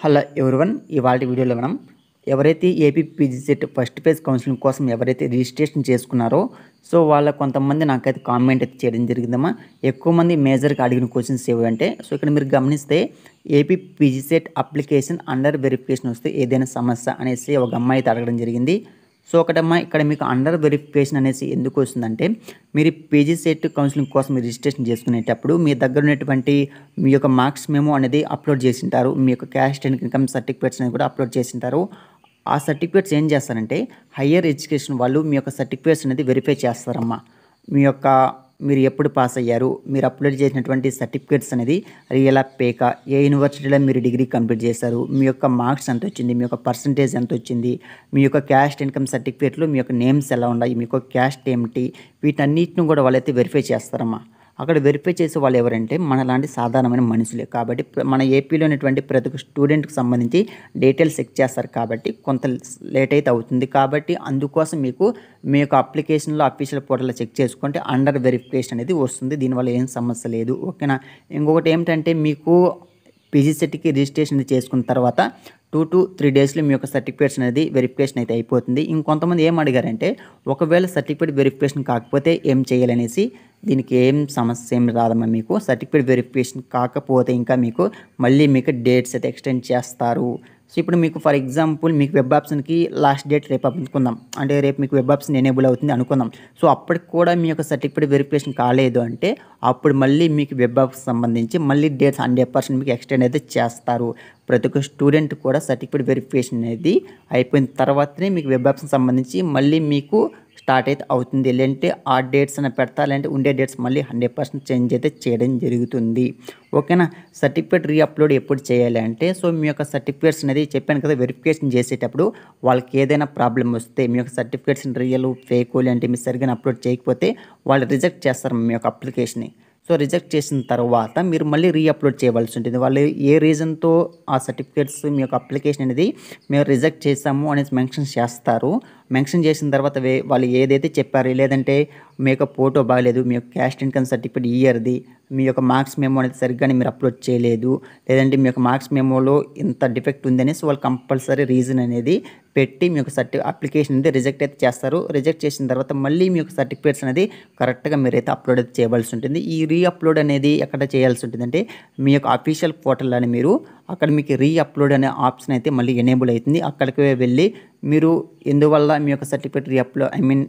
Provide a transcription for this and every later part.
Hello everyone, ఇవాల్టి వీడియోలో మనం ఎవరైతే AP PGCET first phase counselling కోసం ఎవరైతే రిజిస్ట్రేషన్ చేసుకున్నారో సో వాళ్ళ కొంతమంది నాకైతే కామెంట్ అయితే చేయడం జరిగిందమ్మా. ఎక్కువ మంది మేజర్గా అడిగిన క్వశ్చన్స్ ఏవంటే, సో ఇక్కడ మీరు గమనిస్తే AP PGCET application under verification వస్తే ఏదైనా సమస్య అనేసి ఒక అమ్మాయి అయితే అడగడం జరిగింది. సో ఒకటమ్మా, ఇక్కడ మీకు అండర్ వెరిఫికేషన్ అనేసి ఎందుకు వస్తుందంటే, మీరు పీజీసెట్ కౌన్సిలింగ్ కోసం మీరు రిజిస్ట్రేషన్ చేసుకునేటప్పుడు మీ దగ్గర ఉన్నటువంటి మీ యొక్క మార్క్స్ మెమో అనేది అప్లోడ్ చేసింటారు. మీ యొక్క క్యాస్ట్ అండ్ ఇన్కమ్ సర్టిఫికేట్స్ అనేది కూడా అప్లోడ్ చేసింటారు. ఆ సర్టిఫికేట్స్ ఏం చేస్తారంటే హయ్యర్ ఎడ్యుకేషన్ వాళ్ళు మీ యొక్క సర్టిఫికేట్స్ అనేది వెరిఫై చేస్తారమ్మా. మీరు ఎప్పుడు పాస్ అయ్యారు, మీరు అప్లోడ్ చేసినటువంటి సర్టిఫికేట్స్ అనేది రియల్ ఫేకా, ఏ యూనివర్సిటీలో మీరు డిగ్రీ కంప్లీట్ చేశారు, మీ యొక్క మార్క్స్ ఎంత వచ్చింది, మీ యొక్క పర్సంటేజ్ ఎంత వచ్చింది, మీ యొక్క క్యాస్ట్ ఇన్కమ్ సర్టిఫికేట్లో మీ యొక్క నేమ్స్ ఎలా ఉన్నాయి, మీ యొక్క క్యాస్ట్ ఏమిటి, వీటన్నిటిని కూడా వాళ్ళైతే వెరిఫై చేస్తారమ్మా. అక్కడ వెరిఫై చేసే వాళ్ళు ఎవరంటే మనలాంటి సాధారణమైన మనుషులే. కాబట్టి మన ఏపీలో ఉన్నటువంటి ప్రతి ఒక్క స్టూడెంట్కి సంబంధించి డీటెయిల్స్ చెక్ చేస్తారు. కాబట్టి కొంత లేట్ అయితే అవుతుంది. కాబట్టి అందుకోసం మీ యొక్క అప్లికేషన్లో అఫీషియల్ పోర్టల్లో చెక్ చేసుకుంటే అండర్ వెరిఫికేషన్ అనేది వస్తుంది. దీనివల్ల ఏం సమస్య లేదు, ఓకేనా. ఇంకొకటి ఏమిటంటే, మీకు పీజీసెట్కి రిజిస్ట్రేషన్ చేసుకున్న తర్వాత 2 to 3 డేస్లో మీ యొక్క సర్టిఫికేట్స్ అనేది వెరిఫికేషన్ అయితే అయిపోతుంది. ఇంకొంతమంది ఏం అడిగారంటే, ఒకవేళ సర్టిఫికేట్ వెరిఫికేషన్ కాకపోతే ఏం చేయాలనేసి. దీనికి ఏం సమస్య ఏం రాదమ్మా. మీకు సర్టిఫికేట్ వెరిఫికేషన్ కాకపోతే ఇంకా మళ్ళీ మీకు డేట్స్ అయితే ఎక్స్టెండ్ చేస్తారు. సో ఇప్పుడు మీకు ఫర్ ఎగ్జాంపుల్ మీకు వెబ్ ఆప్షన్కి లాస్ట్ డేట్ రేపు అనుకుందాం, అంటే రేపు మీకు వెబ్ ఆప్షన్ ఎనేబుల్ అవుతుంది అనుకుందాం. సో అప్పటికి కూడా మీ యొక్క సర్టిఫికేట్ వెరిఫికేషన్ కాలేదు అంటే అప్పుడు మళ్ళీ మీకు వెబ్ ఆప్షన్ సంబంధించి మళ్ళీ డేట్స్ 100% మీకు ఎక్స్టెండ్ అయితే చేస్తారు. ప్రతి ఒక్క స్టూడెంట్ కూడా సర్టిఫికేట్ వెరిఫికేషన్ అనేది అయిపోయిన తర్వాతనే మీకు వెబ్ ఆప్షన్ సంబంధించి మళ్ళీ మీకు స్టార్ట్ అయితే అవుతుంది. లేదంటే ఆ డేట్స్ అని పెడతా, లేదంటే ఉండే డేట్స్ మళ్ళీ 100% చేంజ్ అయితే చేయడం జరుగుతుంది, ఓకేనా. సర్టిఫికేట్ రీఅప్లోడ్ ఎప్పుడు చేయాలి అంటే, సో మీ యొక్క సర్టిఫికేట్స్ అనేది చెప్పాను కదా, వెరిఫికేషన్ చేసేటప్పుడు వాళ్ళకి ఏదైనా ప్రాబ్లం వస్తే మీ యొక్క సర్టిఫికేట్స్ రియల్ ఫేక్ లేదంటే మీరు సరిగ్గా అప్లోడ్ చేయకపోతే వాళ్ళు రిజెక్ట్ చేస్తారు మీ యొక్క అప్లికేషన్ని. సో రిజెక్ట్ చేసిన తర్వాత మీరు మళ్ళీ రీఅప్లోడ్ చేయవలసి ఉంటుంది. వాళ్ళు ఏ రీజన్తో ఆ సర్టిఫికేట్స్ మీ యొక్క అప్లికేషన్ అనేది మేము రిజెక్ట్ చేసాము అనేసి మెన్షన్ చేస్తారు. మెన్షన్ చేసిన తర్వాత వాళ్ళు ఏదైతే చెప్పారు, లేదంటే మీ యొక్క ఫోటో బాగలేదు, మీ యొక్క క్యాస్ట్ ఇన్కమ్ సర్టిఫికేట్ ఇయర్ది, మీ యొక్క మార్క్స్ మెమో అనేది సరిగ్గానే మీరు అప్లోడ్ చేయలేదు, లేదంటే మీ యొక్క మార్క్స్ మెమోలో ఇంత డిఫెక్ట్ ఉంది అనేసి వాళ్ళు కంపల్సరీ రీజన్ అనేది పెట్టి మీ యొక్క అప్లికేషన్ అనేది రిజెక్ట్ అయితే చేస్తారు. రిజెక్ట్ చేసిన తర్వాత మళ్ళీ మీ యొక్క సర్టిఫికేట్స్ అనేది కరెక్ట్గా మీరైతే అప్లోడ్ అయితే చేయవలసి ఉంటుంది. ఈ రీఅప్లోడ్ అనేది ఎక్కడ చేయాల్సి ఉంటుందంటే, మీ యొక్క అఫీషియల్ పోర్టల్లోని అక్కడ మీకు రీఅప్లోడ్ అనే ఆప్షన్ అయితే మళ్ళీ ఎనేబుల్ అవుతుంది. అక్కడికి వెళ్ళి మీరు ఎందువల్ల మీ యొక్క సర్టిఫికేట్ రీఅప్లోడ్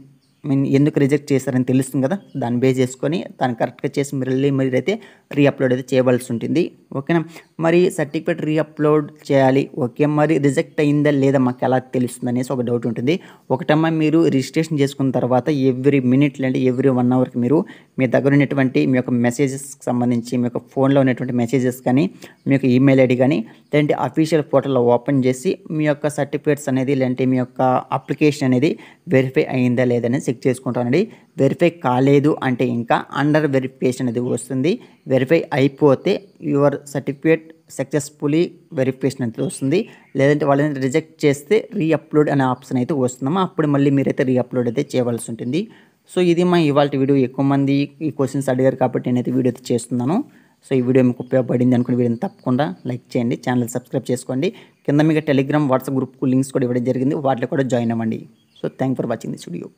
ఎందుకు రిజెక్ట్ చేశారని తెలుస్తుంది కదా, దాన్ని బేస్ చేసుకొని దాన్ని కరెక్ట్గా చేసి మీరైతే రీఅప్లోడ్ అయితే చేయవలసి ఉంటుంది, ఓకేనా. మరి సర్టిఫికేట్ రీఅప్లోడ్ చేయాలి, ఓకే, మరి రిజెక్ట్ అయిందా లేదా మాకు ఎలా తెలుస్తుంది అనేసి ఒక డౌట్ ఉంటుంది. ఒకటమ్మా, మీరు రిజిస్ట్రేషన్ చేసుకున్న తర్వాత ఎవ్రీ మినిట్ లేదంటే ఎవ్రీ 1 అవర్కి మీ దగ్గర ఉన్నటువంటి మీ యొక్క మెసేజెస్కి సంబంధించి మీ యొక్క ఫోన్లో ఉన్నటువంటి మెసేజెస్ కానీ, మీ యొక్క ఈమెయిల్ ఐడి కానీ, లేదంటే అఫీషియల్ పోర్టల్లో ఓపెన్ చేసి మీ యొక్క సర్టిఫికేట్స్ అనేది లేదంటే మీ యొక్క అప్లికేషన్ అనేది వెరిఫై అయిందా లేదని చెక్ చేసుకుంటానండి. వెరిఫై కాలేదు అంటే ఇంకా అండర్ వెరిఫికేషన్ అనేది వస్తుంది. వెరిఫై అయిపోతే యువర్ సర్టిఫికేట్ సక్సెస్ఫుల్లీ వెరిఫికేషన్ అయితే వస్తుంది. లేదంటే వాళ్ళని రిజెక్ట్ చేస్తే రీఅప్లోడ్ అనే ఆప్షన్ అయితే వస్తుందమ్మా. అప్పుడు మళ్ళీ మీరైతే రీఅప్లోడ్ అయితే చేయవలసి ఉంటుంది. సో ఇది మా ఇవాళ వీడియో. ఎక్కువ మంది ఈ క్వశ్చన్స్ అడిగారు కాబట్టి నేనైతే వీడియో అయితే చేస్తున్నాను. సో ఈ వీడియో మీకు ఉపయోగపడింది అనుకుని వీడియోని తప్పకుండా లైక్ చేయండి, ఛానల్ సబ్స్క్రైబ్ చేసుకోండి. కింద మీకు టెలిగ్రామ్ వాట్సాప్ గ్రూప్కు లింక్స్ కూడా ఇవ్వడం జరిగింది, వాటిలో కూడా జాయిన్ అవ్వండి. So thank for watching this video.